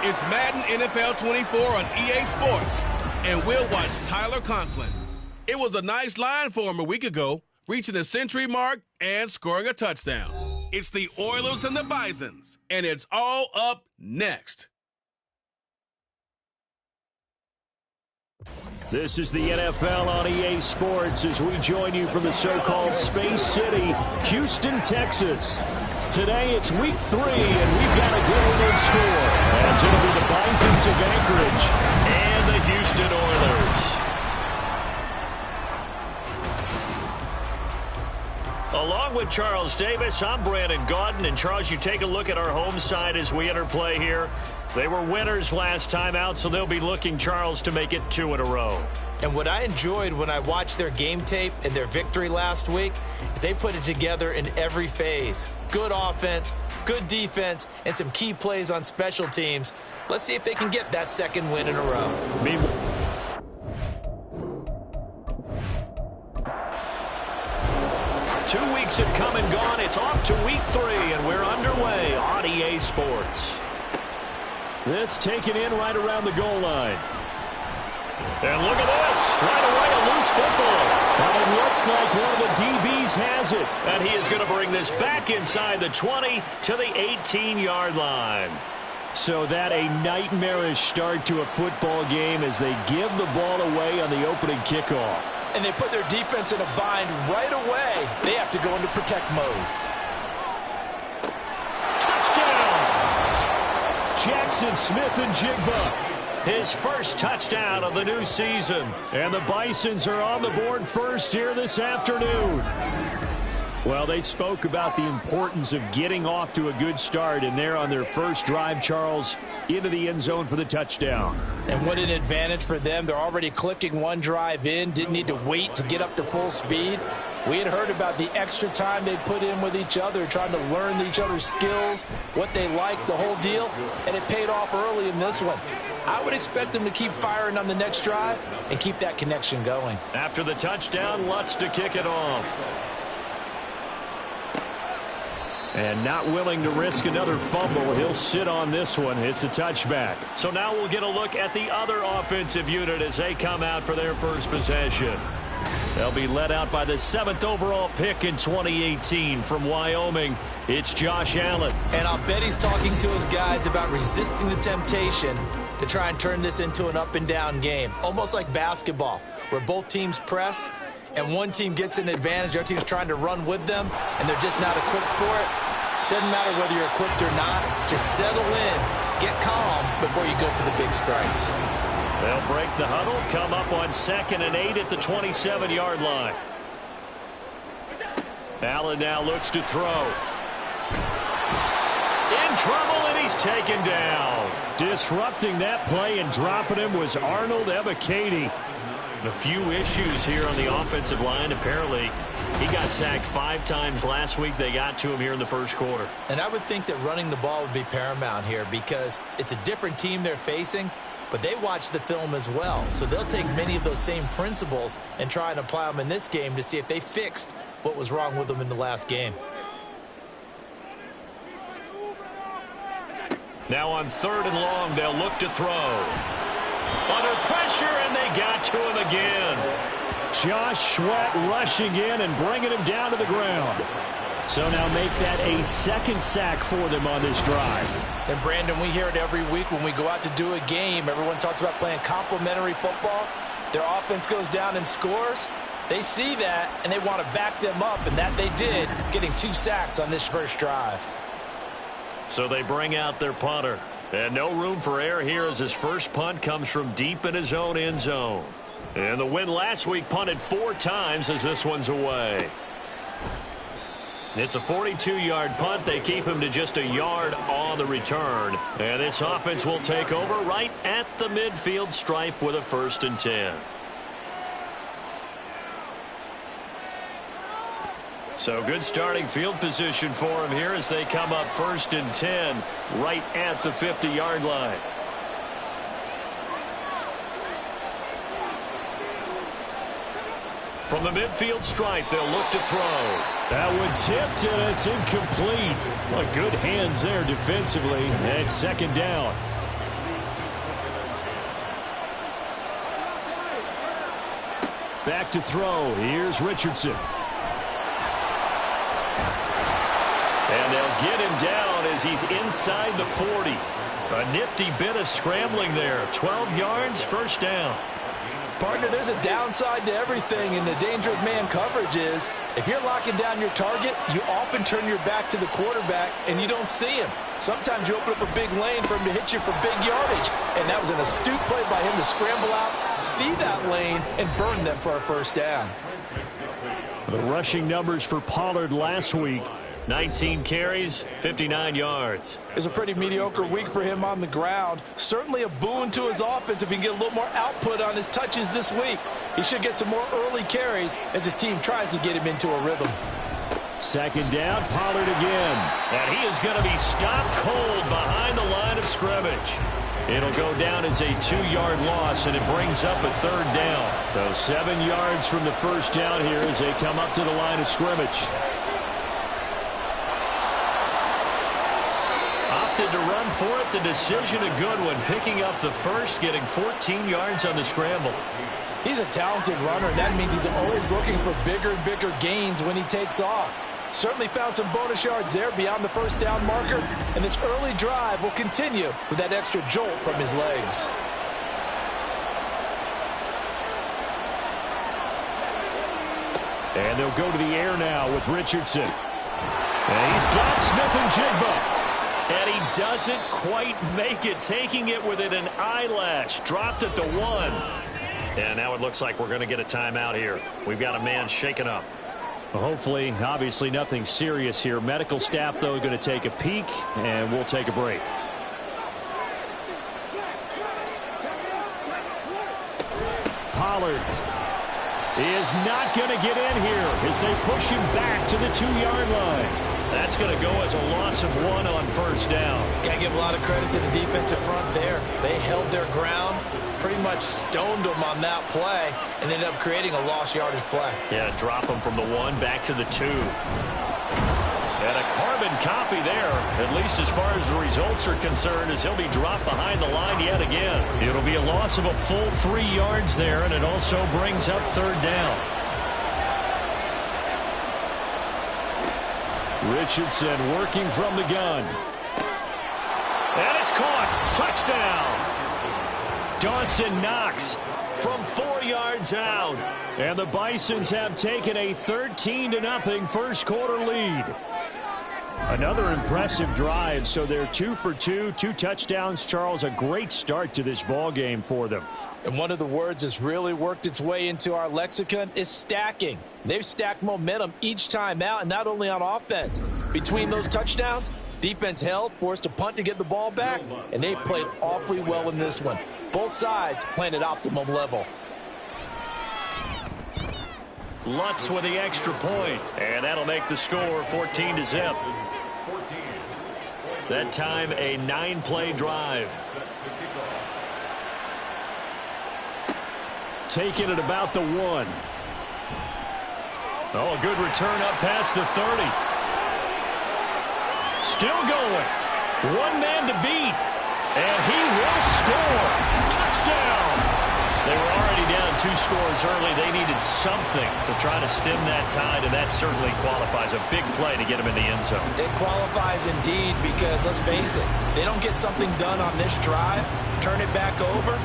It's Madden NFL 24 on EA Sports, and we'll watch Tyler Conklin. It was a nice line for him a week ago, reaching the century mark and scoring a touchdown. It's the Oilers and the Bisons, and it's all up next. This is the NFL on EA Sports as we join you from the so-called Space City, Houston, Texas. Today it's week 3, and we've got a good one in store, as it'll be the Bisons of Anchorage and the Houston Oilers. Along with Charles Davis, I'm Brandon Gaudin, and Charles, you take a look at our home side as we enter play here. They were winners last time out, so they'll be looking, Charles, to make it 2 in a row. And what I enjoyed when I watched their game tape and their victory last week is they put it together in every phase. Good offense, good defense, and some key plays on special teams. Let's see if they can get that second win in a row. 2 weeks have come and gone. It's off to week 3, and we're underway on EA Sports. This taken in right around the goal line. And look at this. Right away, a loose football. And it looks like one of the DBs has it. And he is going to bring this back inside the 20 to the 18-yard line. So that a nightmarish start to a football game as they give the ball away on the opening kickoff. And they put their defense in a bind right away. They have to go into protect mode. Touchdown! Jackson Smith-Njigba. His first touchdown of the new season. And the Bisons are on the board first here this afternoon. Well, they spoke about the importance of getting off to a good start, and they're on their first drive, Charles, into the end zone for the touchdown. And what an advantage for them. They're already clicking one drive in, didn't need to wait to get up to full speed. We had heard about the extra time they put in with each other, trying to learn each other's skills, what they like, the whole deal, and it paid off early in this one. I would expect them to keep firing on the next drive and keep that connection going. After the touchdown, Lutz to kick it off. And not willing to risk another fumble. He'll sit on this one. It's a touchback. So now we'll get a look at the other offensive unit as they come out for their first possession. They'll be led out by the 7th overall pick in 2018 from Wyoming. It's Josh Allen. And I'll bet he's talking to his guys about resisting the temptation to try and turn this into an up-and-down game. Almost like basketball, where both teams press, and one team gets an advantage, the other team's trying to run with them, and they're just not equipped for it. Doesn't matter whether you're equipped or not. Just settle in, get calm before you go for the big strikes. They'll break the huddle, come up on 2nd and 8 at the 27-yard line. Allen now looks to throw. In trouble, and he's taken down. Disrupting that play and dropping him was Arnold Ebiketie. A few issues here on the offensive line. Apparently, he got sacked 5 times last week. They got to him here in the first quarter. And I would think that running the ball would be paramount here because it's a different team they're facing, but they watch the film as well. So they'll take many of those same principles and try and apply them in this game to see if they fixed what was wrong with them in the last game. Now on 3rd and long, they'll look to throw. Under pressure, and they got to him again. Josh Sweat rushing in and bringing him down to the ground. So now make that a 2nd sack for them on this drive. And Brandon, we hear it every week when we go out to do a game. Everyone talks about playing complementary football. Their offense goes down and scores. They see that, and they want to back them up, and that they did, getting 2 sacks on this first drive. So they bring out their punter. And no room for error here as his first punt comes from deep in his own end zone. And the win last week punted 4 times as this one's away. It's a 42-yard punt. They keep him to just a yard on the return. And this offense will take over right at the midfield stripe with a 1st and 10. So good starting field position for him here as they come up 1st and 10 right at the 50-yard line. From the midfield stripe, they'll look to throw. That one tipped, and it's incomplete. Well, good hands there defensively. And 2nd down. Back to throw. Here's Richardson. And they'll get him down as he's inside the 40. A nifty bit of scrambling there. 12 yards, first down. Partner, there's a downside to everything, and the danger of man coverage is if you're locking down your target, you often turn your back to the quarterback and you don't see him. Sometimes you open up a big lane for him to hit you for big yardage, and that was an astute play by him to scramble out, see that lane, and burn them for a first down. The rushing numbers for Pollard last week. 19 carries, 59 yards. It's a pretty mediocre week for him on the ground. Certainly a boon to his offense if he can get a little more output on his touches this week. He should get some more early carries as his team tries to get him into a rhythm. Second down, Pollard again. And he is going to be stopped cold behind the line of scrimmage. It'll go down as a 2-yard loss, and it brings up a third down. So 7 yards from the first down here as they come up to the line of scrimmage. Opted to run for it. The decision a good one. Picking up the first, getting 14 yards on the scramble. He's a talented runner, and that means he's always looking for bigger and bigger gains when he takes off. Certainly found some bonus yards there beyond the first down marker, and this early drive will continue with that extra jolt from his legs. And they'll go to the air now with Richardson. And he's got Smith and Jigba. And he doesn't quite make it, taking it within an eyelash. Dropped at the 1. And now it looks like we're going to get a timeout here. We've got a man shaken up. Hopefully, obviously nothing serious here. Medical staff, though, going to take a peek, and we'll take a break. Pollard is not going to get in here as they push him back to the 2-yard line. That's going to go as a loss of 1 on first down. Got to give a lot of credit to the defensive front there. They held their ground, pretty much stoned them on that play, and ended up creating a lost yardage play. Yeah, drop him from the 1 back to the 2. And a carbon copy there, at least as far as the results are concerned, as he'll be dropped behind the line yet again. It'll be a loss of a full 3 yards there, and it also brings up third down. Richardson working from the gun. And it's caught. Touchdown. Dawson Knox from 4 yards out. And the Bisons have taken a 13-0 first quarter lead. Another impressive drive, so they're 2 for 2, 2 touchdowns. Charles, a great start to this ball game for them. And one of the words that's really worked its way into our lexicon is stacking. They've stacked momentum each time out, and not only on offense. Between those touchdowns, defense held, forced a punt to get the ball back, and they played awfully well in this one. Both sides playing at optimum level. Lutz with the extra point, and that'll make the score 14-0. That time a 9-play drive. Taking it about the 1. Oh, a good return up past the 30. Still going. One man to beat. And he will score. Touchdown. They were already down 2 scores early. They needed something to try to stem that tide, and that certainly qualifies. A big play to get him in the end zone. It qualifies indeed because, let's face it, they don't get something done on this drive, turn it back over,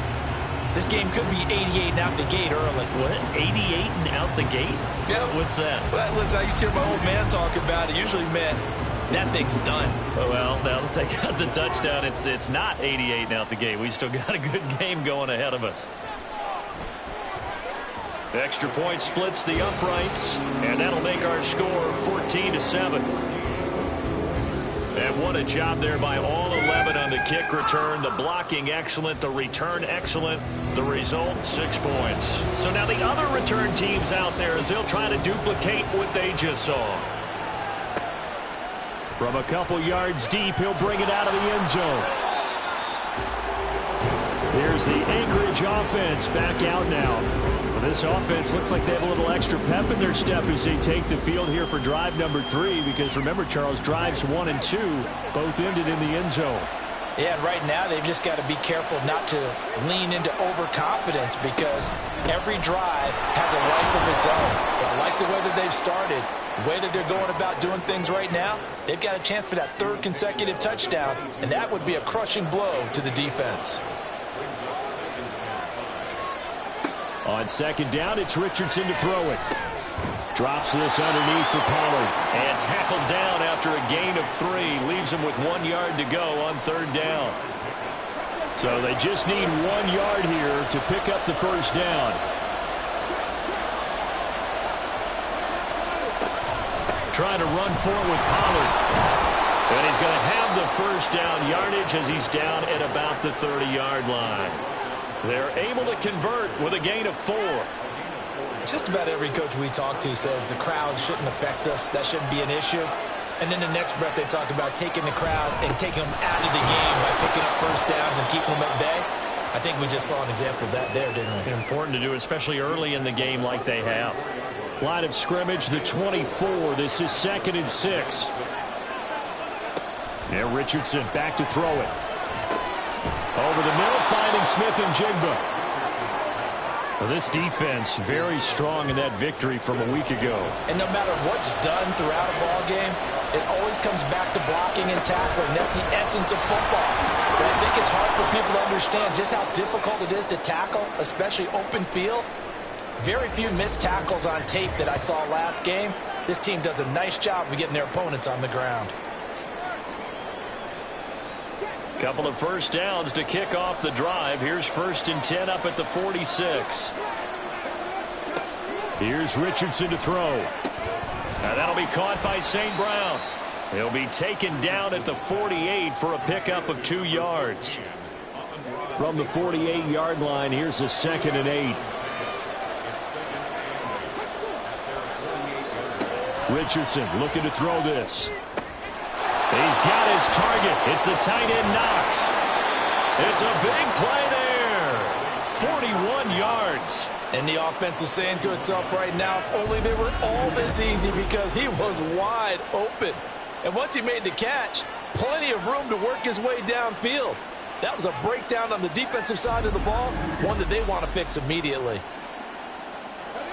this game could be 88 and out the gate early. What? 88 and out the gate? Yeah. What's that? Well, listen, I used to hear my old man talk about it. Usually meant that thing's done. Well, now that they got the touchdown, it's not 88 and out the gate. We still got a good game going ahead of us. Extra point splits the uprights, and that'll make our score 14-7. And what a job there by all 11 on the kick return. The blocking excellent, the return excellent. The result, 6 points. So now the other return teams out there as they'll try to duplicate what they just saw. From a couple yards deep, he'll bring it out of the end zone. Here's the Anchorage offense back out now. Well, this offense looks like they have a little extra pep in their step as they take the field here for drive number 3, because remember, Charles, drives 1 and 2 both ended in the end zone. Yeah, and right now they've just got to be careful not to lean into overconfidence because every drive has a life of its own. But I like the way that they've started, the way that they're going about doing things right now. They've got a chance for that third consecutive touchdown, and that would be a crushing blow to the defense. On second down, it's Richardson to throw it. Drops this underneath for Pollard. And tackled down after a gain of 3. Leaves him with 1 yard to go on third down. So they just need 1 yard here to pick up the first down. Trying to run forward with Pollard. And he's going to have the first down yardage as he's down at about the 30-yard line. They're able to convert with a gain of 4. Just about every coach we talk to says the crowd shouldn't affect us. That shouldn't be an issue. And then the next breath they talk about taking the crowd and taking them out of the game by picking up first downs and keeping them at bay. I think we just saw an example of that there, didn't we? Important to do, especially early in the game like they have. Line of scrimmage, the 24. This is 2nd and 6. Now Richardson back to throw it. Over the middle, finding Smith and Jigba. Well, this defense very strong in that victory from a week ago. And no matter what's done throughout a ball game, it always comes back to blocking and tackling. That's the essence of football. But I think it's hard for people to understand just how difficult it is to tackle, especially open field. Very few missed tackles on tape that I saw last game. This team does a nice job of getting their opponents on the ground. Couple of first downs to kick off the drive. Here's 1st and 10 up at the 46. Here's Richardson to throw. And that'll be caught by St. Brown. He'll be taken down at the 48 for a pickup of 2 yards. From the 48-yard line, here's a 2nd and 8. Richardson looking to throw this. He's got his target. It's the tight end Knox. It's a big play there. 41 yards. And the offense is saying to itself right now, if only they were all this easy because he was wide open. And once he made the catch, plenty of room to work his way downfield. That was a breakdown on the defensive side of the ball, one that they want to fix immediately.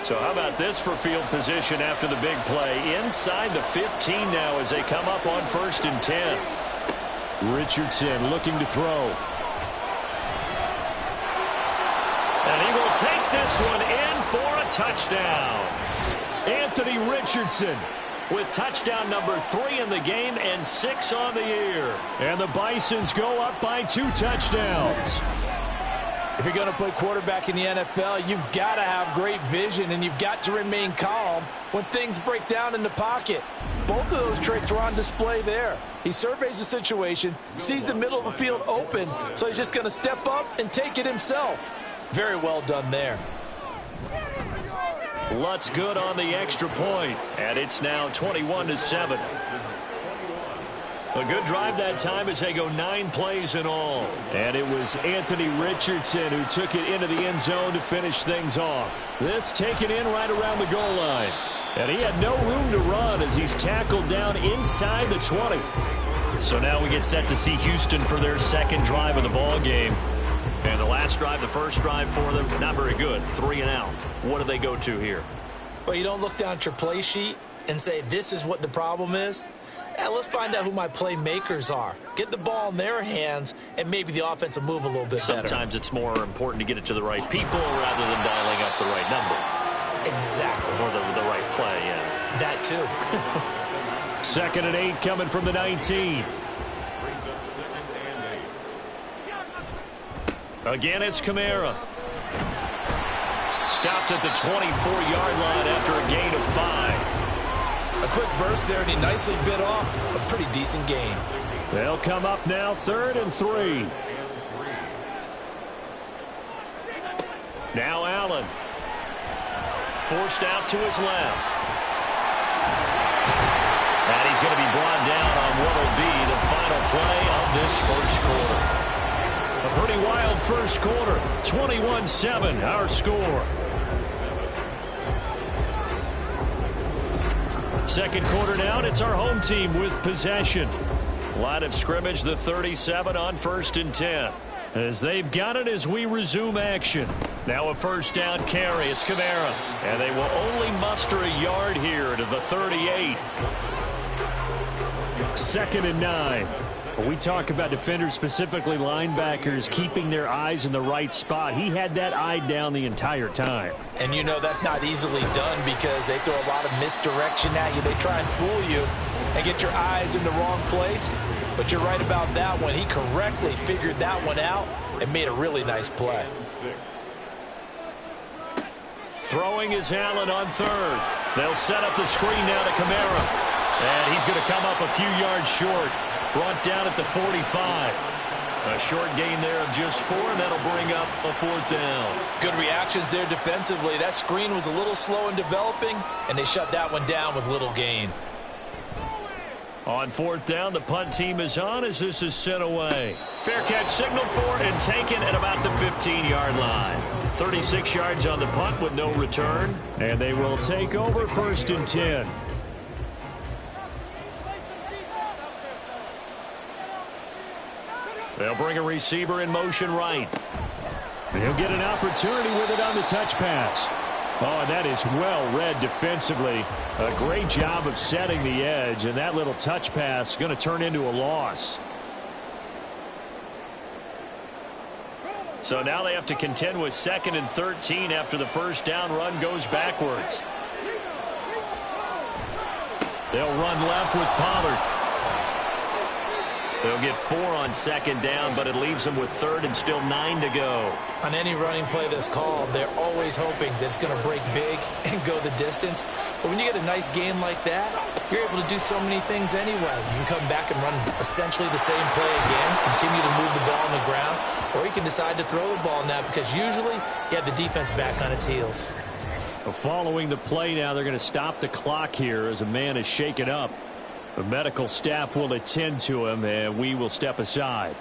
So how about this for field position after the big play? Inside the 15 now as they come up on 1st and 10. Richardson looking to throw. And he will take this one in for a touchdown. Anthony Richardson with touchdown number 3 in the game and 6 on the year. And the Bisons go up by 2 touchdowns. If you're going to play quarterback in the NFL, you've got to have great vision and you've got to remain calm when things break down in the pocket. Both of those traits are on display there. He surveys the situation, sees the middle of the field open, so he's just going to step up and take it himself. Very well done there. Lutz good on the extra point, and it's now 21-7. A good drive that time as they go 9 plays in all. And it was Anthony Richardson who took it into the end zone to finish things off. This taken in right around the goal line. And he had no room to run as he's tackled down inside the 20. So now we get set to see Houston for their 2nd drive of the ball game. And the last drive, the first drive for them, not very good. 3 and out. What do they go to here? Well, you don't look down at your play sheet and say, this is what the problem is. Yeah, let's find out who my playmakers are. Get the ball in their hands, and maybe the offense will move a little bit better. Sometimes it's more important to get it to the right people rather than dialing up the right number. Exactly. Or the right play, yeah. That too. 2nd and 8 coming from the 19. Again, it's Kamara. Stopped at the 24-yard line after a gain of 5. A quick burst there, and he nicely bit off a pretty decent gain. They'll come up now 3rd and 3. Now Allen. Forced out to his left. And he's going to be brought down on what will be the final play of this first quarter. A pretty wild first quarter. 21-7, our score. Second quarter now, and it's our home team with possession. Line of scrimmage, the 37 on 1st and 10. As they've got it as we resume action. Now a first down carry. It's Kamara. And they will only muster a yard here to the 38. 2nd and 9. We talk about defenders, specifically linebackers, keeping their eyes in the right spot. He had that eye down the entire time. And you know that's not easily done because they throw a lot of misdirection at you. They try and fool you and get your eyes in the wrong place. But you're right about that one. He correctly figured that one out and made a really nice play. Throwing is Allen on 3rd. They'll set up the screen now to Kamara. And he's going to come up a few yards short. Brought down at the 45. A short gain there of just 4, and that'll bring up a 4th down. Good reactions there defensively. That screen was a little slow in developing, and they shut that one down with little gain. On 4th down, the punt team is on as this is sent away. Fair catch signaled for and taken at about the 15-yard line. 36 yards on the punt with no return, and they will take over 1st and 10. They'll bring a receiver in motion right. He'll get an opportunity with it on the touch pass. Oh, and that is well read defensively. A great job of setting the edge, and that little touch pass is going to turn into a loss. So now they have to contend with 2nd and 13 after the first down run goes backwards. They'll run left with Pollard. They'll get 4 on 2nd down, but it leaves them with 3rd and still 9 to go. On any running play that's called, they're always hoping that it's going to break big and go the distance. But when you get a nice game like that, you're able to do so many things anyway. You can come back and run essentially the same play again, continue to move the ball on the ground, or you can decide to throw the ball now because usually you have the defense back on its heels. Well, following the play now, they're going to stop the clock here as a man is shaken up. The medical staff will attend to him, and we will step aside.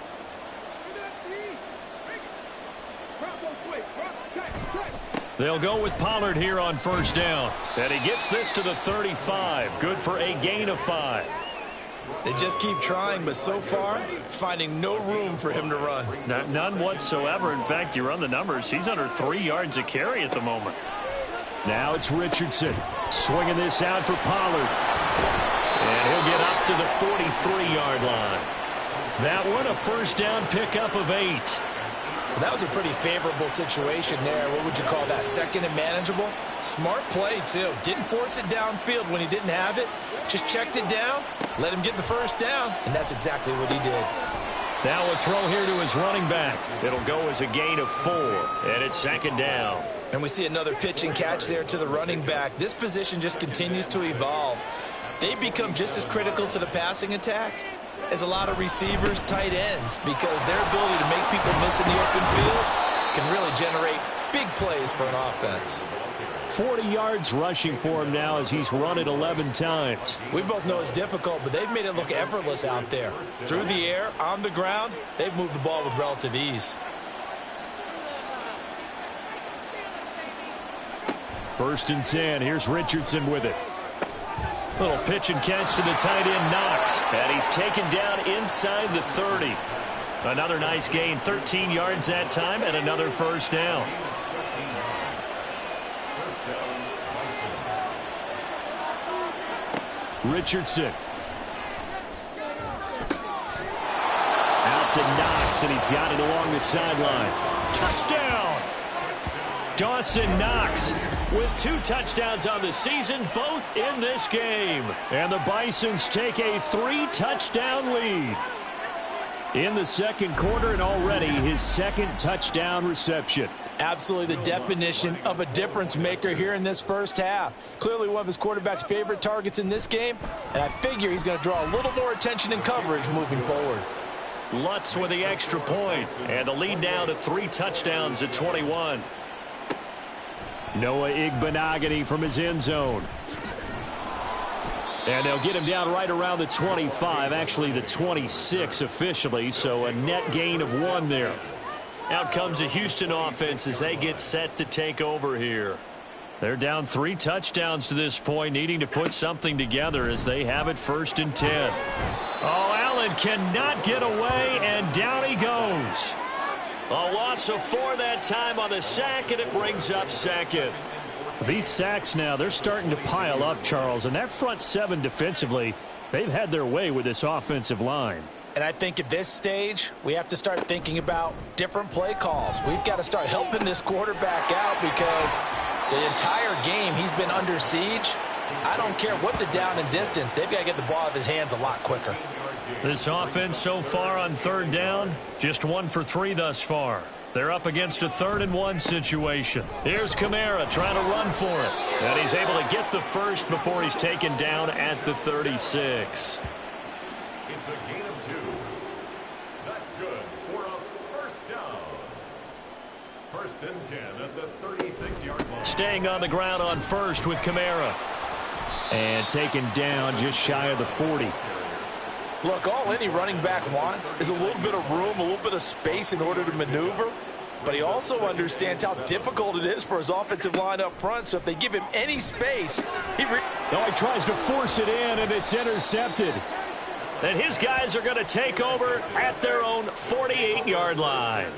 They'll go with Pollard here on first down. And he gets this to the 35. Good for a gain of 5. They just keep trying, but so far, finding no room for him to run. None whatsoever. In fact, you run the numbers. He's under 3 yards a carry at the moment. Now it's Richardson. Swinging this out for Pollard. And he'll get up to the 43-yard line. That one, a first down pickup of 8. That was a pretty favorable situation there. What would you call that? 2nd and manageable? Smart play, too. Didn't force it downfield when he didn't have it. Just checked it down, let him get the first down, and that's exactly what he did. Now a throw here to his running back. It'll go as a gain of 4, and it's 2nd down. And we see another pitch and catch there to the running back. This position just continues to evolve. They become just as critical to the passing attack as a lot of receivers, tight ends, because their ability to make people miss in the open field can really generate big plays for an offense. 40 yards rushing for him now as he's run it 11 times. We both know it's difficult, but they've made it look effortless out there. Through the air, on the ground, they've moved the ball with relative ease. 1st and 10. Here's Richardson with it. Little pitch and catch to the tight end, Knox. And he's taken down inside the 30. Another nice gain, 13 yards that time, and another first down. Richardson. Out to Knox, and he's got it along the sideline. Touchdown! Dawson Knox with 2 touchdowns on the season, both in this game. And the Bisons take a 3-touchdown lead in the 2nd quarter, and already his 2nd touchdown reception. Absolutely the definition of a difference maker here in this first half. Clearly one of his quarterback's favorite targets in this game, and I figure he's going to draw a little more attention and coverage moving forward. Lutz with the extra point, and the lead now to 3 touchdowns at 21. Noah Igbenogany from his end zone. And they'll get him down right around the 25, actually the 26 officially, so a net gain of 1 there. Out comes the Houston offense as they get set to take over here. They're down 3 touchdowns to this point, needing to put something together as they have it 1st and 10. Oh, Allen and cannot get away, and down he goes. A loss of 4 that time on the sack, and it brings up second. These sacks now, they're starting to pile up, Charles, and that front 7 defensively, they've had their way with this offensive line. And I think at this stage, we have to start thinking about different play calls. We've got to start helping this quarterback out because the entire game he's been under siege. I don't care what the down and distance. They've got to get the ball out of his hands a lot quicker. This offense so far on 3rd down, just 1 for 3 thus far. They're up against a 3rd and 1 situation. Here's Kamara trying to run for it. And he's able to get the first before he's taken down at the 36. It's a gain of 2. That's good for a first down. 1st and 10 at the 36-yard line. Staying on the ground on 1st with Kamara. And taken down just shy of the 40. Look, all any running back wants is a little bit of room, a little bit of space in order to maneuver. But he also understands how difficult it is for his offensive line up front. So if they give him any space, he tries to force it in, and it's intercepted. And his guys are going to take over at their own 48-yard line.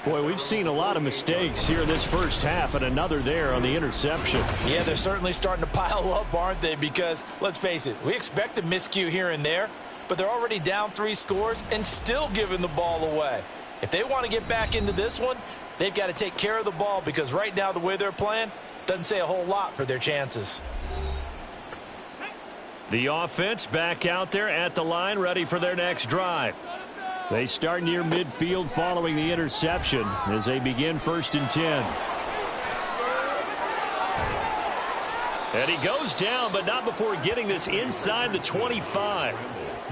Boy, we've seen a lot of mistakes here in this first half, and another there on the interception. Yeah, they're certainly starting to pile up, aren't they? Because, let's face it, we expect a miscue here and there, but they're already down 3 scores and still giving the ball away. If they want to get back into this one, they've got to take care of the ball because right now the way they're playing doesn't say a whole lot for their chances. The offense back out there at the line, ready for their next drive. They start near midfield following the interception as they begin 1st and 10. And he goes down, but not before getting this inside the 25.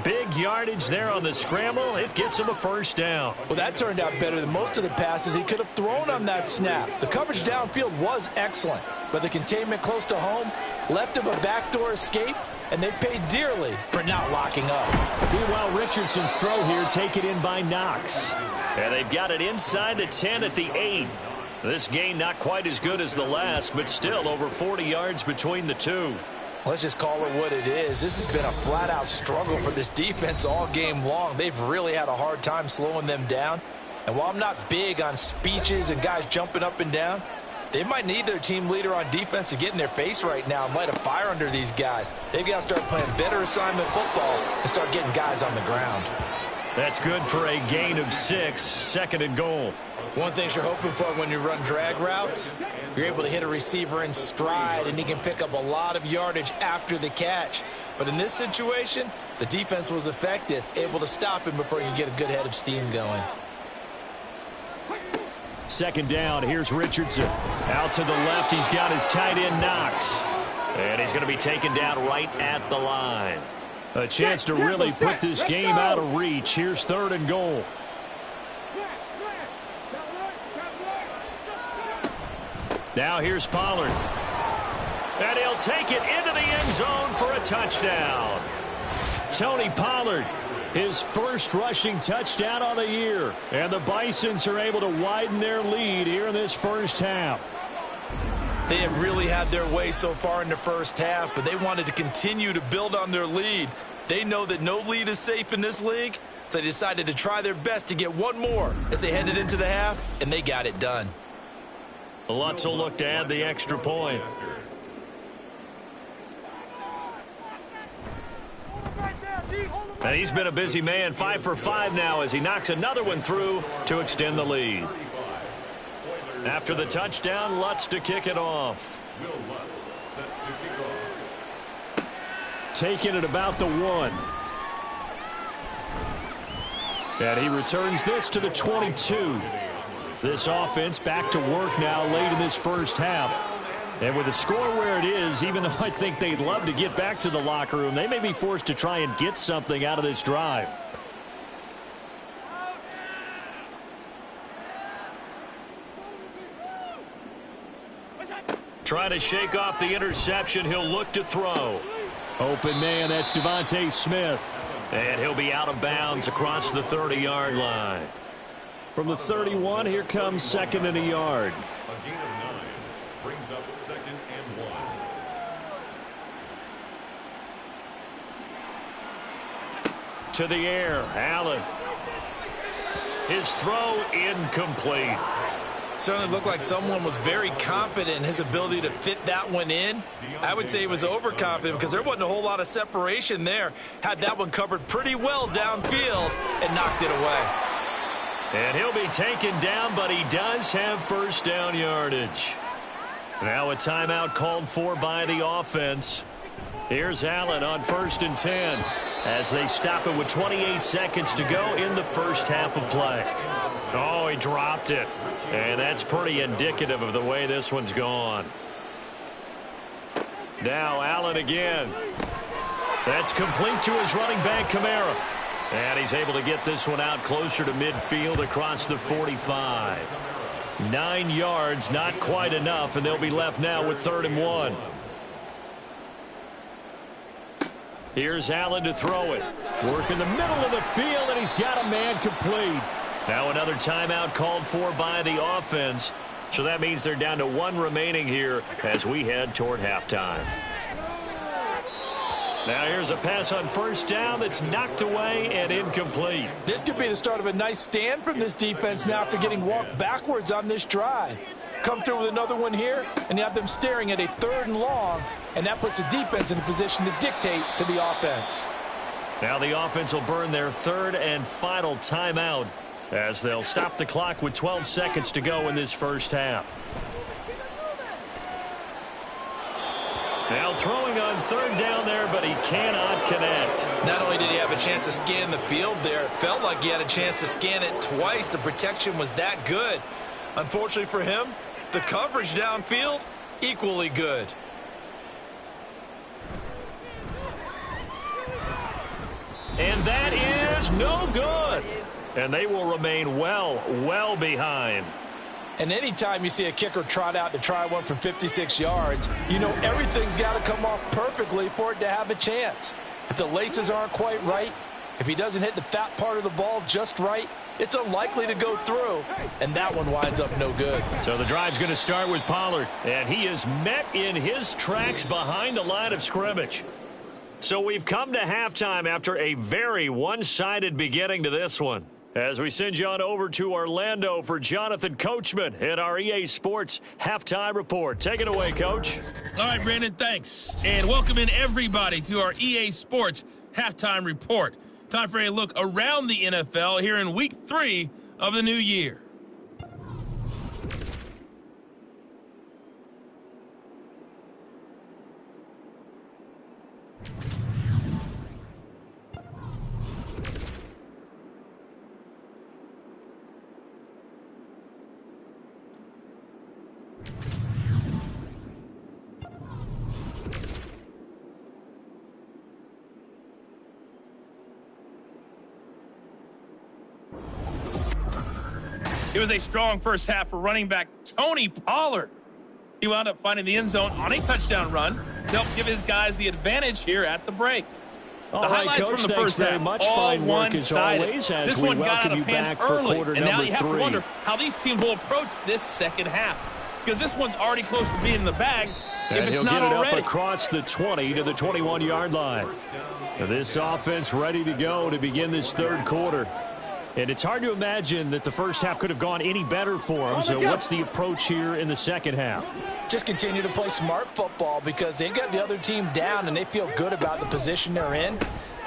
Big yardage there on the scramble. It gets him a first down. Well, that turned out better than most of the passes he could have thrown on that snap. The coverage downfield was excellent, but the containment close to home left him a backdoor escape, and they paid dearly for not locking up. Meanwhile, Richardson's throw here taken in by Knox. And they've got it inside the 10 at the 8. This gain not quite as good as the last, but still over 40 yards between the two. Let's just call it what it is. This has been a flat-out struggle for this defense all game long. They've really had a hard time slowing them down. And while I'm not big on speeches and guys jumping up and down, they might need their team leader on defense to get in their face right now and light a fire under these guys. They've got to start playing better assignment football and start getting guys on the ground. That's good for a gain of 6, 2nd and goal. One thing you're hoping for when you run drag routes, you're able to hit a receiver in stride, and he can pick up a lot of yardage after the catch. But in this situation, the defense was effective, able to stop him before you get a good head of steam going. 2nd down, here's Richardson. Out to the left, he's got his tight end Knox. And he's going to be taken down right at the line. A chance to really put this game out of reach. Here's 3rd and goal. Now here's Pollard. And he'll take it into the end zone for a touchdown. Tony Pollard, his first rushing touchdown on the year. And the Bisons are able to widen their lead here in this first half. They have really had their way so far in the first half, but they wanted to continue to build on their lead. They know that no lead is safe in this league, so they decided to try their best to get one more as they headed into the half, and they got it done. Lutz will look to add the extra point. And he's been a busy man, 5 for 5 now as he knocks another one through to extend the lead. After the touchdown, Lutz to kick it off. Taking it about the 1. And he returns this to the 22. This offense back to work now late in this first half. And with the score where it is, even though I think they'd love to get back to the locker room, they may be forced to try and get something out of this drive. Trying to shake off the interception. He'll look to throw. Open man, that's Devontae Smith. And he'll be out of bounds across the 30-yard line. From the 31, here comes 2nd and a yard. A gain of 9 brings up 2nd and 1. to the air. Allen. His throw incomplete. Certainly looked like someone was very confident in his ability to fit that one in. I would say he was overconfident because there wasn't a whole lot of separation there. Had that one covered pretty well downfield and knocked it away. And he'll be taken down, but he does have first down yardage. Now a timeout called for by the offense. Here's Allen on 1st and 10 as they stop it with 28 seconds to go in the first half of play. Oh, he dropped it. And that's pretty indicative of the way this one's gone. Now Allen again. That's complete to his running back, Kamara. And he's able to get this one out closer to midfield across the 45. 9 yards, not quite enough, and they'll be left now with 3rd and 1. Here's Allen to throw it. Work in the middle of the field, and he's got a man complete. Now another timeout called for by the offense. So that means they're down to 1 remaining here as we head toward halftime. Now here's a pass on 1st down that's knocked away and incomplete. This could be the start of a nice stand from this defense now after getting walked backwards on this drive. Come through with another one here, and you have them staring at a 3rd and long, and that puts the defense in a position to dictate to the offense. Now the offense will burn their 3rd and final timeout as they'll stop the clock with 12 seconds to go in this first half. Now throwing on 3rd down there, but he cannot connect. Not only did he have a chance to scan the field there, it felt like he had a chance to scan it twice. The protection was that good. Unfortunately for him, the coverage downfield, equally good. And that is no good. And they will remain well behind. And anytime you see a kicker trot out to try one from 56 yards, you know everything's got to come off perfectly for it to have a chance. If the laces aren't quite right, if he doesn't hit the fat part of the ball just right, it's unlikely to go through. And that one winds up no good. So the drive's going to start with Pollard. And he is met in his tracks behind the line of scrimmage. So we've come to halftime after a very one-sided beginning to this one. As we send you on over to Orlando for Jonathan Coachman in our EA Sports Halftime Report. Take it away, Coach. All right, Brandon, thanks. And welcome in everybody to our EA Sports Halftime Report. Time for a look around the NFL here in Week 3 of the new year. It was a strong first half for running back Tony Pollard. He wound up finding the end zone on a touchdown run to help give his guys the advantage here at the break. All the right, highlights Coach, from the first very half, much. all Fine work as one-sided. always, as This we one got out welcome of you hand back for early, quarter and now number you have 3. to wonder how these teams will approach this second half, because this one's already close to being in the bag And if it's he'll not get it already. up across the 20 to the 21-yard line. Now this offense ready to go to begin this 3rd quarter. And it's hard to imagine that the first half could have gone any better for them. So what's the approach here in the second half? Just continue to play smart football because they got the other team down and they feel good about the position they're in.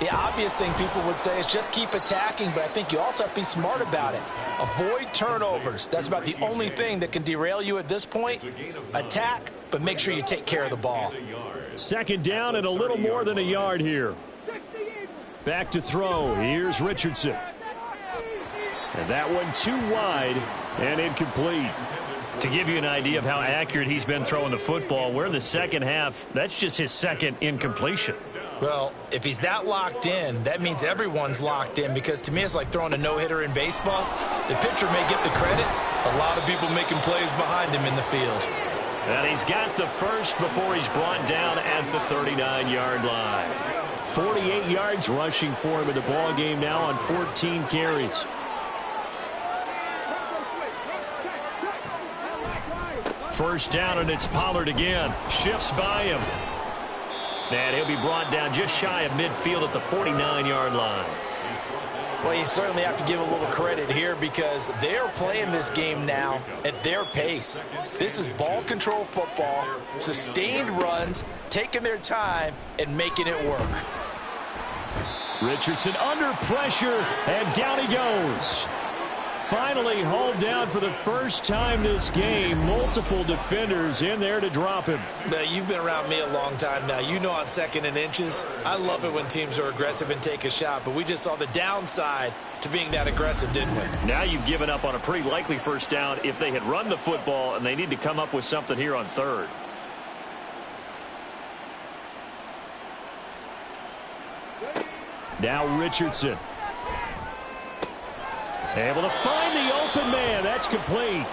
The obvious thing people would say is just keep attacking, but I think you also have to be smart about it. Avoid turnovers. That's about the only thing that can derail you at this point. Attack, but make sure you take care of the ball. 2nd down and a little more than a yard here. Back to throw. Here's Richardson. And that one too wide and incomplete. To give you an idea of how accurate he's been throwing the football, we're in the second half. That's just his 2nd incompletion. Well, if he's that locked in, that means everyone's locked in because to me it's like throwing a no-hitter in baseball. The pitcher may get the credit. A lot of people making plays behind him in the field. And he's got the first before he's brought down at the 39-yard line. 48 yards rushing for him in the ball game now on 14 carries. First down, and it's Pollard again. Shifts by him. And he'll be brought down just shy of midfield at the 49-yard line. Well, you certainly have to give a little credit here because they're playing this game now at their pace. This is ball control football, sustained runs, taking their time, and making it work. Richardson under pressure, and down he goes. Finally hauled down for the first time this game. Multiple defenders in there to drop him. Now, you've been around me a long time now. You know on 2nd and inches, I love it when teams are aggressive and take a shot, but we just saw the downside to being that aggressive, didn't we? Now you've given up on a pretty likely first down if they had run the football, and they need to come up with something here on 3rd. Now Richardson. Able to find the open man. That's complete.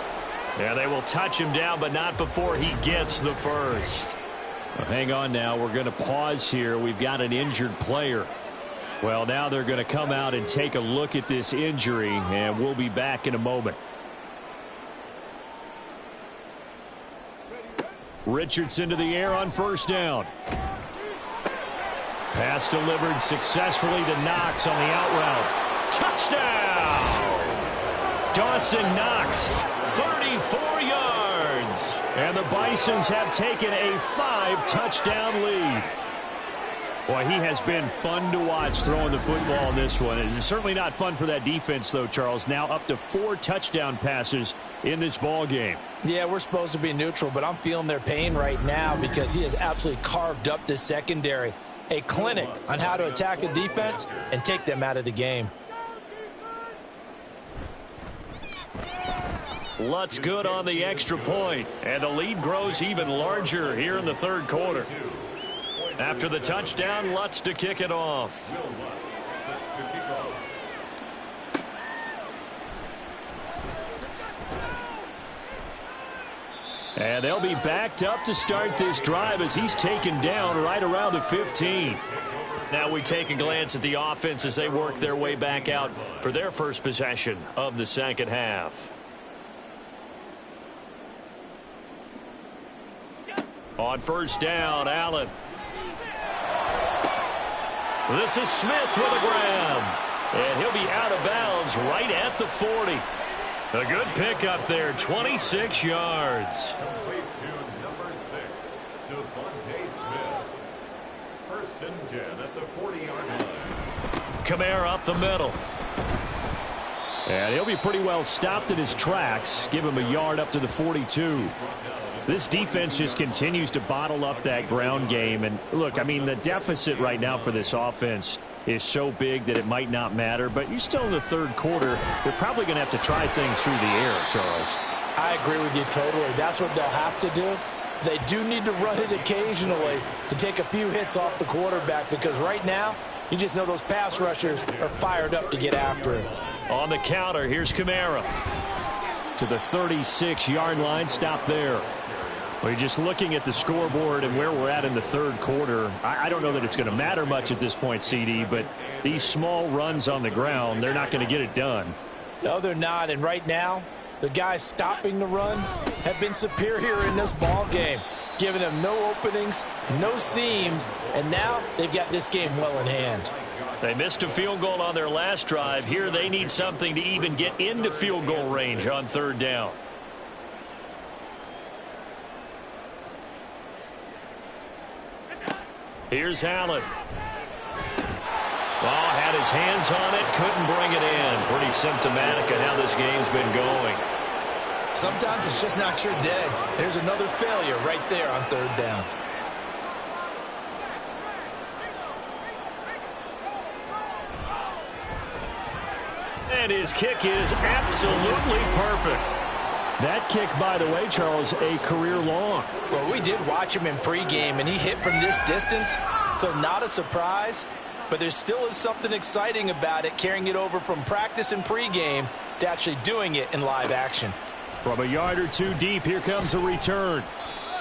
And they will touch him down, but not before he gets the first. Well, hang on now. We're going to pause here. We've got an injured player. Well, now they're going to come out and take a look at this injury, and we'll be back in a moment. Richardson to the air on first down. Pass delivered successfully to Knox on the out route. Touchdown! Dawson Knox, 34 yards. And the Bisons have taken a 5-touchdown lead. Boy, he has been fun to watch throwing the football in this one. It's certainly not fun for that defense, though, Charles. Now up to 4 touchdown passes in this ball game. Yeah, we're supposed to be neutral, but I'm feeling their pain right now because he has absolutely carved up this secondary. A clinic on how to attack a defense and take them out of the game. Lutz good on the extra point, and the lead grows even larger here in the 3rd quarter. After the touchdown, Lutz to kick it off. And they'll be backed up to start this drive as he's taken down right around the 15. Now we take a glance at the offense as they work their way back out for their first possession of the 2nd half. On first down, Allen. This is Smith with a grab. And he'll be out of bounds right at the 40. A good pickup there, 26 yards. Complete to number 6, Devontae Smith. 1st and 10 at the 40-yard line. Kamara up the middle. And he'll be pretty well stopped in his tracks. Give him a yard up to the 42. This defense just continues to bottle up that ground game. And look, I mean, the deficit right now for this offense is so big that it might not matter. But you're still in the 3rd quarter. They're probably going to have to try things through the air, Charles. I agree with you totally. That's what they'll have to do. They do need to run it occasionally to take a few hits off the quarterback because right now, you just know those pass rushers are fired up to get after him. On the counter, here's Kamara. To the 36-yard line, stop there. Well, you're just looking at the scoreboard and where we're at in the 3rd quarter. I don't know that it's going to matter much at this point, CD, but these small runs on the ground, they're not going to get it done. No, they're not. And right now, the guys stopping the run have been superior in this ball game, giving them no openings, no seams, and now they've got this game well in hand. They missed a field goal on their last drive. Here they need something to even get into field goal range on 3rd down. Here's Allen. Well, had his hands on it, couldn't bring it in. Pretty symptomatic of how this game's been going. Sometimes it's just not your day. There's another failure right there on 3rd down. And his kick is absolutely perfect. That kick, by the way, Charles, a career long. Well, we did watch him in pregame, and he hit from this distance, so not a surprise. But there still is something exciting about it, carrying it over from practice and pregame to actually doing it in live action. From a yard or two deep, here comes a return.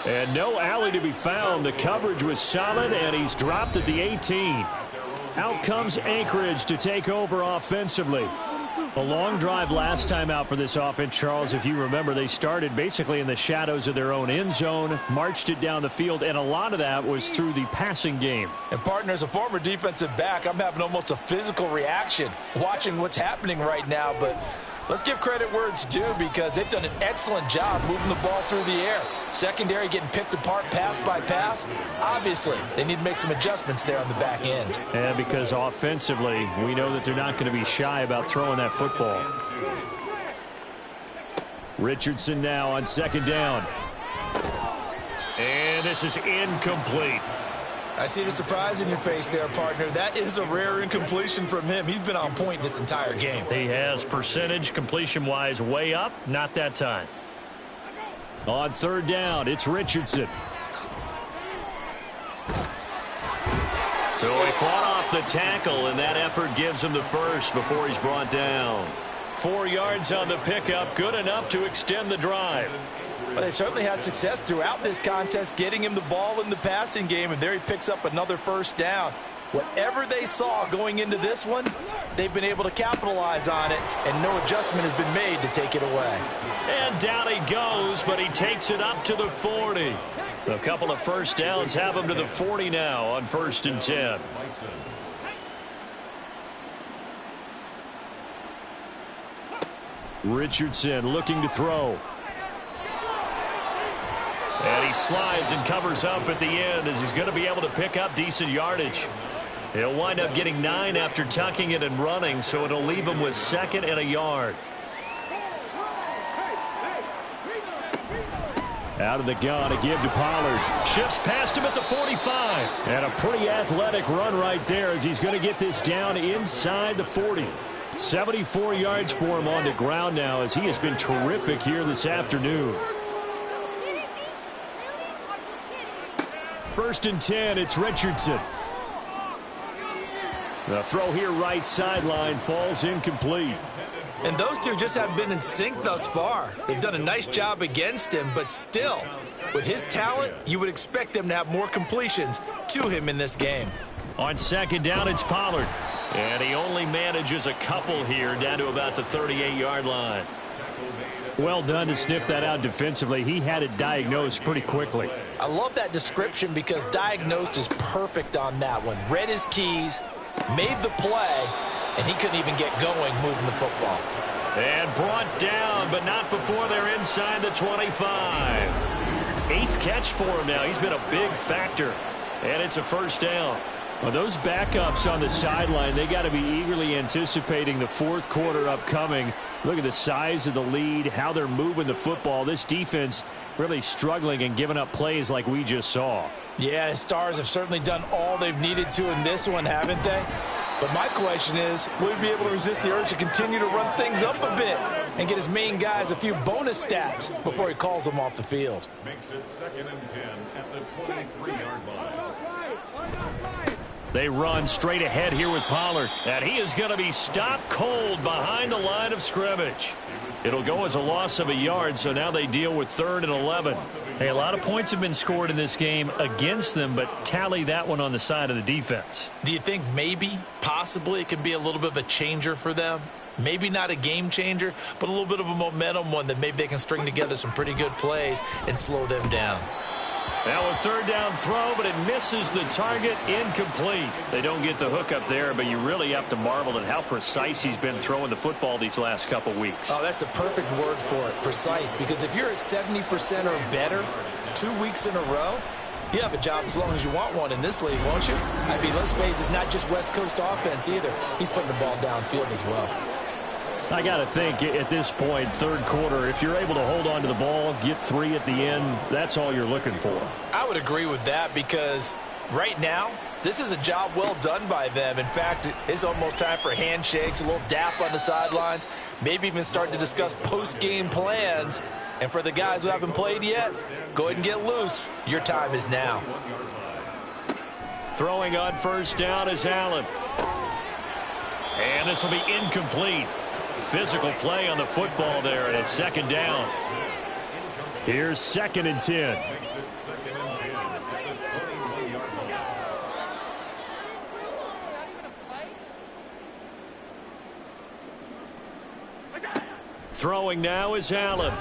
And no alley to be found. The coverage was solid, and he's dropped at the 18. Out comes Anchorage to take over offensively. A long drive last time out for this offense, Charles. If you remember, they started basically in the shadows of their own end zone, marched it down the field, and a lot of that was through the passing game. And, partner, as a former defensive back, I'm having almost a physical reaction watching what's happening right now. But let's give credit where it's due, because they've done an excellent job moving the ball through the air. Secondary getting picked apart pass by pass. Obviously, they need to make some adjustments there on the back end. And because offensively, we know that they're not going to be shy about throwing that football. Richardson now on second down. And this is incomplete. I see the surprise in your face there, partner. That is a rare incompletion from him. He's been on point this entire game. He has percentage completion-wise way up. Not that time. On third down, it's Richardson. So he fought off the tackle, and that effort gives him the first before he's brought down. 4 yards on the pickup, good enough to extend the drive. But they certainly had success throughout this contest, getting him the ball in the passing game, and there he picks up another first down. Whatever they saw going into this one, they've been able to capitalize on it, and no adjustment has been made to take it away. And down he goes, but he takes it up to the 40. A couple of first downs have him to the 40 now on 1st and 10. Richardson looking to throw. And he slides and covers up at the end as he's going to be able to pick up decent yardage. He'll wind up getting 9 after tucking it and running, so it'll leave him with 2nd and a yard. Out of the gun, a give to Pollard. Shifts past him at the 45. And a pretty athletic run right there as he's going to get this down inside the 40. 74 yards for him on the ground now as he has been terrific here this afternoon. 1st and 10, it's Richardson. The throw here right sideline falls incomplete. And those two just haven't been in sync thus far. They've done a nice job against him, but still, with his talent, you would expect them to have more completions to him in this game. On 2nd down, it's Pollard. And he only manages a couple here down to about the 38-yard line. Well done to sniff that out defensively. He had it diagnosed pretty quickly. I love that description because diagnosed is perfect on that one. Read his keys, made the play, and he couldn't even get going moving the football. And brought down, but not before they're inside the 25. 8th catch for him now. He's been a big factor. And it's a first down. Well, those backups on the sideline, they got to be eagerly anticipating the 4th quarter upcoming. Look at the size of the lead, how they're moving the football. This defense really struggling and giving up plays like we just saw. Yeah, Stars have certainly done all they've needed to in this one, haven't they? But my question is, will he be able to resist the urge to continue to run things up a bit and get his main guys a few bonus stats before he calls them off the field? Makes it 2nd and 10 at the 23-yard line. They run straight ahead here with Pollard, and he is going to be stopped cold behind the line of scrimmage. It'll go as a loss of a yard, so now they deal with 3rd and 11. Hey, a lot of points have been scored in this game against them, but tally that one on the side of the defense. Do you think maybe, possibly, it can be a little bit of a changer for them? Maybe not a game changer, but a little bit of a momentum one that maybe they can string together some pretty good plays and slow them down. Now a 3rd down throw, but it misses the target, incomplete. They don't get the hook up there, but you really have to marvel at how precise he's been throwing the football these last couple weeks. Oh, that's the perfect word for it, precise, because if you're at 70% or better 2 weeks in a row, you have a job as long as you want one in this league, won't you? I mean, let's face it, it's not just West Coast offense either. He's putting the ball downfield as well. I got to think at this point, 3rd quarter, if you're able to hold on to the ball, get 3 at the end, that's all you're looking for. I would agree with that because right now, this is a job well done by them. In fact, it's almost time for handshakes, a little dap on the sidelines, maybe even starting to discuss post-game plans. And for the guys who haven't played yet, go ahead and get loose. Your time is now. Throwing on 1st down is Allen. And this will be incomplete. Physical play on the football there, and it's 2nd down. Here's 2nd and 10. Throwing now is Allen.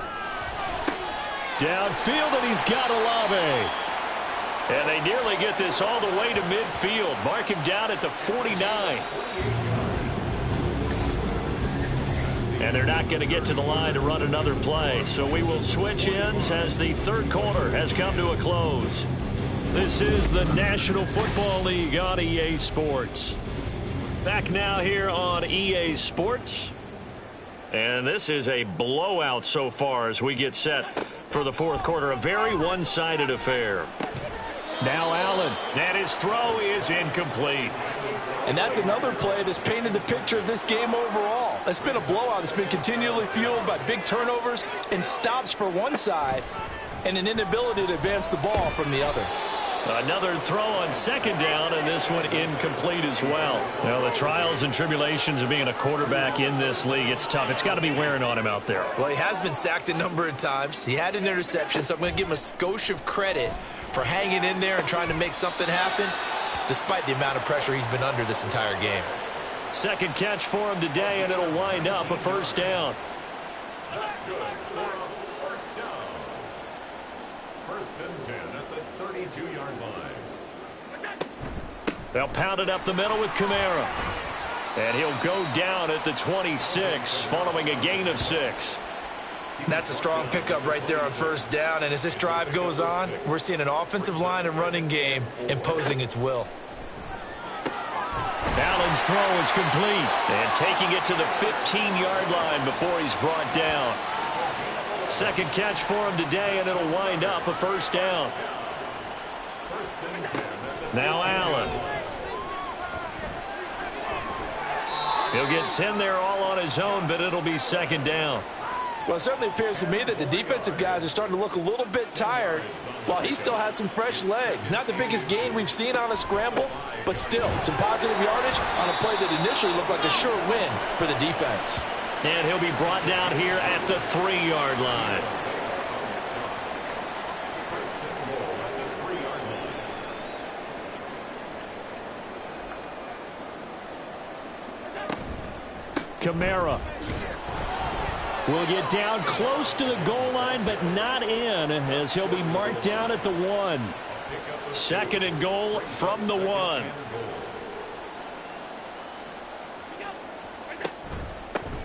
Downfield, and he's got Olave. And they nearly get this all the way to midfield. Mark him down at the 49. And they're not going to get to the line to run another play. So we will switch ends as the third quarter has come to a close. This is the National Football League on EA Sports. Back now here on EA Sports. And this is a blowout so far as we get set for the fourth quarter. A very one-sided affair. Now Allen, and his throw is incomplete. And that's another play that's painted the picture of this game overall. It's been a blowout. It's been continually fueled by big turnovers and stops for one side and an inability to advance the ball from the other. Another throw on second down, and this one incomplete as well. Well, the trials and tribulations of being a quarterback in this league, it's tough. It's got to be wearing on him out there. Well, he has been sacked a number of times. He had an interception, so I'm going to give him a skosh of credit for hanging in there and trying to make something happen, despite the amount of pressure he's been under this entire game. Second catch for him today, and it'll wind up a first down. That's good for a first down. First and 10 at the 32-yard line. They'll pound it up the middle with Kamara. And he'll go down at the 26 following a gain of 6. That's a strong pickup right there on first down. And as this drive goes on, we're seeing an offensive line and running game imposing its will. Allen's throw is complete. And taking it to the 15-yard line before he's brought down. Second catch for him today, and it'll wind up a first down. Now Allen. He'll get 10 there all on his own, but it'll be second down. Well, it certainly appears to me that the defensive guys are starting to look a little bit tired while he still has some fresh legs. Not the biggest gain we've seen on a scramble, but still some positive yardage on a play that initially looked like a sure win for the defense. And he'll be brought down here at the 3-yard line. Kamara will get down close to the goal line, but not in, as he'll be marked down at the 1. Second and goal from the 1.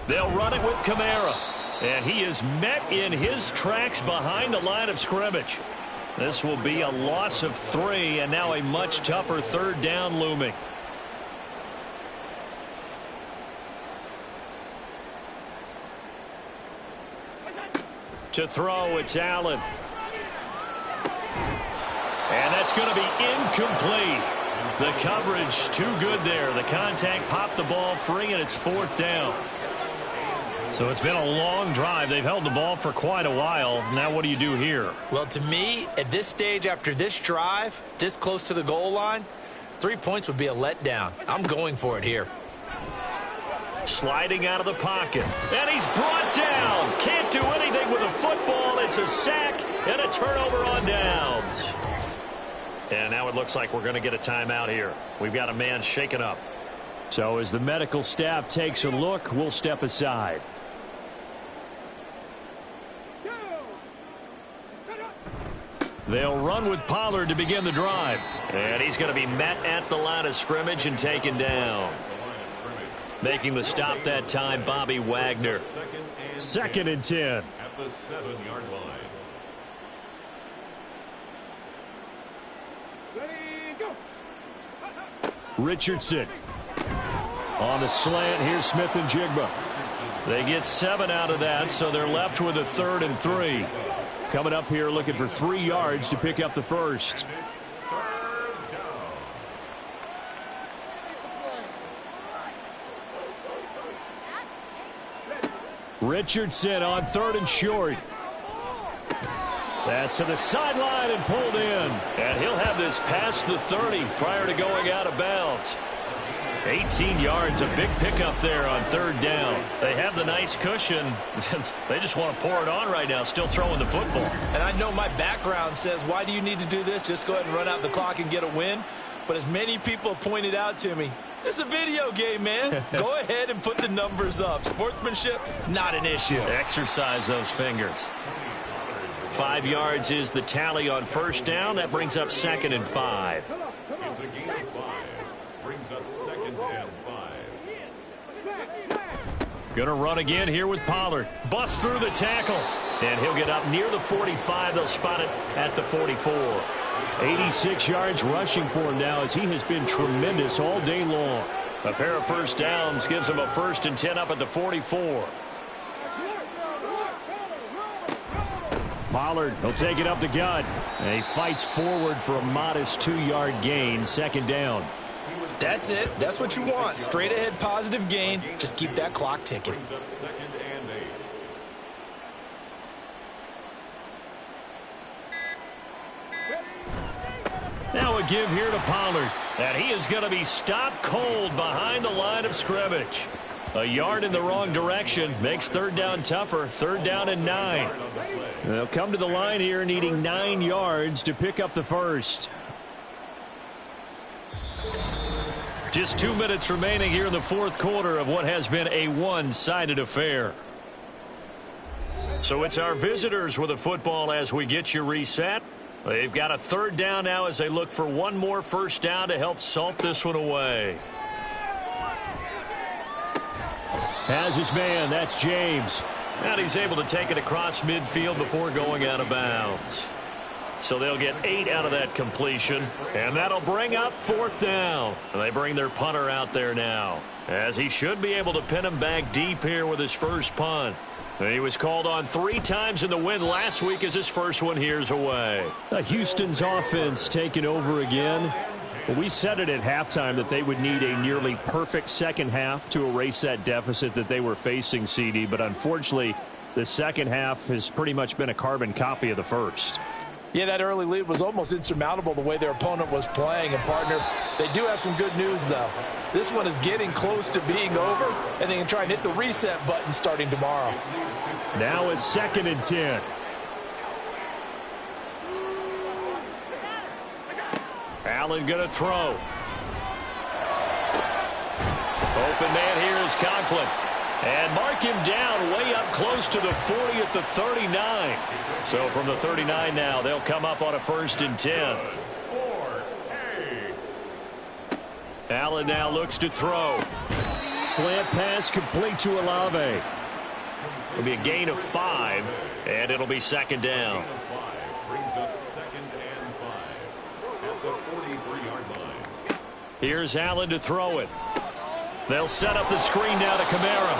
They'll run it with Kamara, and he is met in his tracks behind the line of scrimmage. This will be a loss of 3, and now a much tougher third down looming. To throw, it's Allen. And that's going to be incomplete. The coverage too good there. The contact popped the ball free, and it's fourth down. So it's been a long drive. They've held the ball for quite a while. Now what do you do here? Well, to me, at this stage after this drive, this close to the goal line, 3 points would be a letdown. I'm going for it here. Sliding out of the pocket. And he's brought down. Can't do anything with the football. It's a sack and a turnover on downs. And now it looks like we're going to get a timeout here. We've got a man shaken up. So as the medical staff takes a look, we'll step aside. They'll run with Pollard to begin the drive. And he's going to be met at the line of scrimmage and taken down. Making the stop that time, Bobby Wagner. Second and 10. At the 7-yard line. Richardson. On the slant, here's Smith and Jigba. They get 7 out of that, so they're left with a 3rd and 3. Coming up here looking for 3 yards to pick up the first. Richardson on 3rd and short. Pass to the sideline and pulled in. And he'll have this past the 30 prior to going out of bounds. 18 yards, a big pickup there on 3rd down. They have the nice cushion. They just want to pour it on right now, still throwing the football. And I know my background says, why do you need to do this? Just go ahead and run out the clock and get a win. But as many people have pointed out to me, It's a video game, man. Go ahead and put the numbers up. Sportsmanship, not an issue. Exercise those fingers. 5 yards is the tally on first down. That brings up 2nd and 5. It's a gain of 5. Brings up 2nd and 5. Gonna run again here with Pollard. Busts through the tackle. And he'll get up near the 45. They'll spot it at the 44. 86 yards rushing for him now as he has been tremendous all day long. A pair of first downs gives him a 1st and 10 up at the 44. Pollard, he'll take it up the gut. And he fights forward for a modest 2-yard gain. 2nd down. That's it. That's what you want. Straight ahead positive gain. Just keep that clock ticking. Brings up 2nd and 8. Now a give here to Pollard. And he is going to be stopped cold behind the line of scrimmage. A yard in the wrong direction makes 3rd down tougher. 3rd down and 9. They'll come to the line here needing 9 yards to pick up the first. Just 2 minutes remaining here in the 4th quarter of what has been a one-sided affair. So it's our visitors with the football as we get you reset. They've got a 3rd down now as they look for one more first down to help salt this one away. Has his man, that's James. And he's able to take it across midfield before going out of bounds. So they'll get 8 out of that completion, and that'll bring up 4th down. And they bring their punter out there now, as he should be able to pin him back deep here with his first punt. And he was called on 3 times in the win last week as his first one here's away. Houston's offense taking over again. Well, we said it at halftime that they would need a nearly perfect second half to erase that deficit that they were facing, CD. But unfortunately, the second half has pretty much been a carbon copy of the first. Yeah, that early lead was almost insurmountable the way their opponent was playing. And, partner, they do have some good news, though. This one is getting close to being over, and they can try and hit the reset button starting tomorrow. Now it's 2nd and 10. Allen going to throw. Open man here is Conklin. And mark him down way up close to the 40 at the 39. So from the 39 now, they'll come up on a 1st and 10. Allen now looks to throw. Slant pass complete to Olave. It'll be a gain of 5, and it'll be 2nd down. Brings up 2nd and 5 at the 43-yard line. Here's Allen to throw it. They'll set up the screen now to Kamara.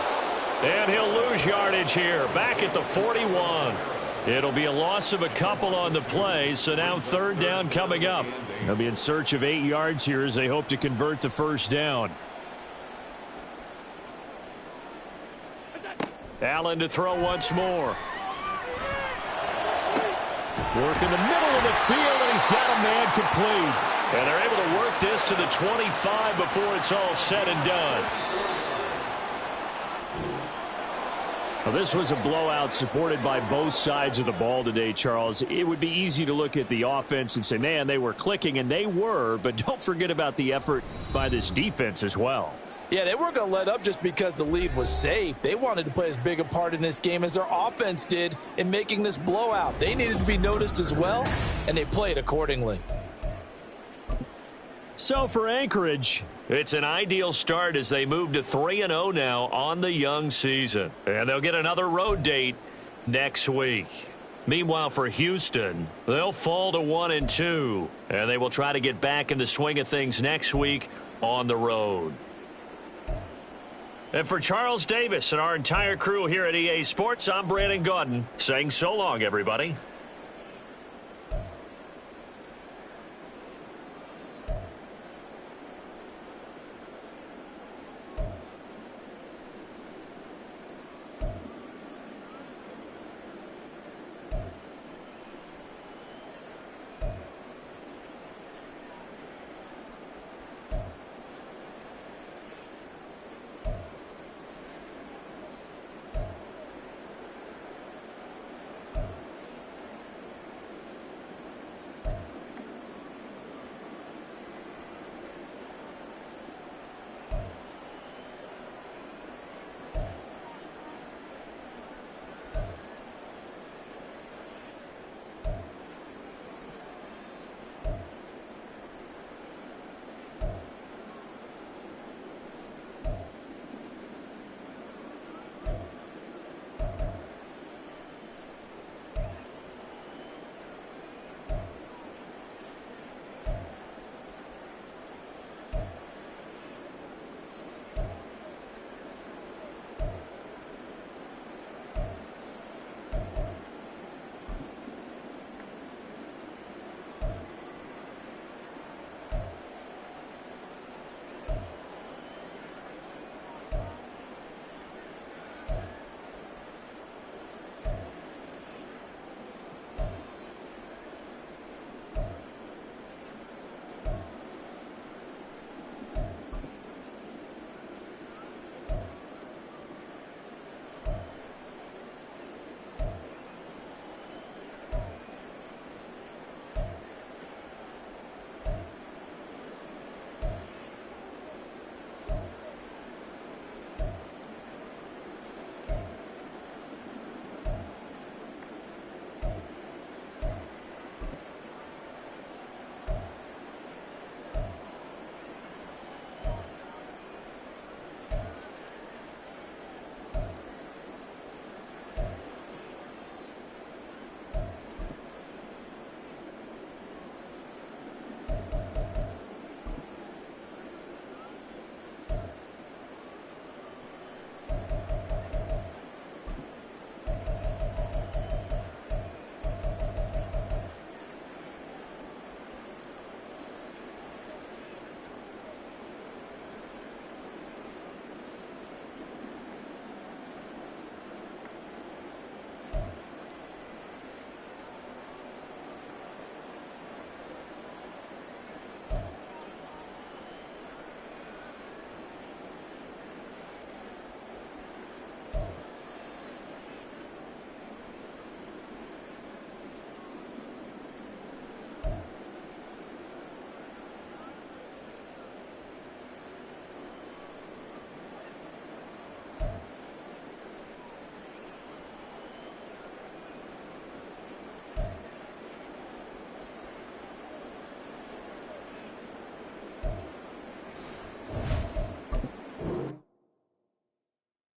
And he'll lose yardage here, back at the 41. It'll be a loss of a couple on the play, so now 3rd down coming up. They'll be in search of 8 yards here as they hope to convert the first down. Allen to throw once more. Work in the middle of the field, and he's got a man complete. And they're able to work this to the 25 before it's all said and done. Well, this was a blowout supported by both sides of the ball today, Charles. It would be easy to look at the offense and say, man, they were clicking, and they were, but don't forget about the effort by this defense as well. Yeah, they weren't going to let up just because the lead was safe. They wanted to play as big a part in this game as their offense did in making this blowout. They needed to be noticed as well, and they played accordingly. So for Anchorage, it's an ideal start as they move to 3-0 now on the young season. And they'll get another road date next week. Meanwhile, for Houston, they'll fall to 1-2. And they will try to get back in the swing of things next week on the road. And for Charles Davis and our entire crew here at EA Sports, I'm Brandon Gaudin saying so long, everybody.